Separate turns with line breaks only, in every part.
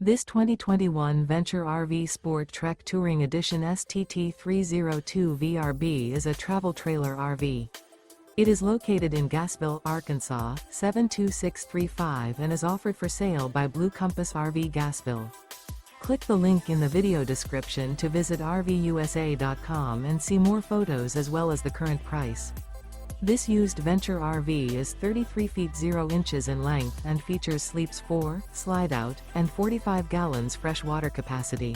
This 2021 Venture RV SportTrek Touring Edition STT302 VRB is a travel trailer RV. It is located in Gassville, Arkansas, 72635 and is offered for sale by Blue Compass RV Gassville. Click the link in the video description to visit RVUSA.com and see more photos as well as the current price. This used Venture RV is 33 feet 0 inches in length and features sleeps 4, Slideout, and 45 gallons fresh water capacity.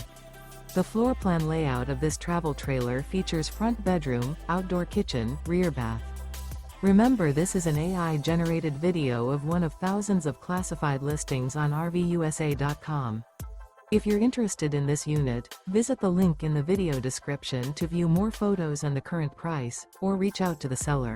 The floor plan layout of this travel trailer features front bedroom, outdoor kitchen, rear bath. Remember, this is an AI-generated video of one of thousands of classified listings on RVUSA.com. If you're interested in this unit, visit the link in the video description to view more photos and the current price, or reach out to the seller.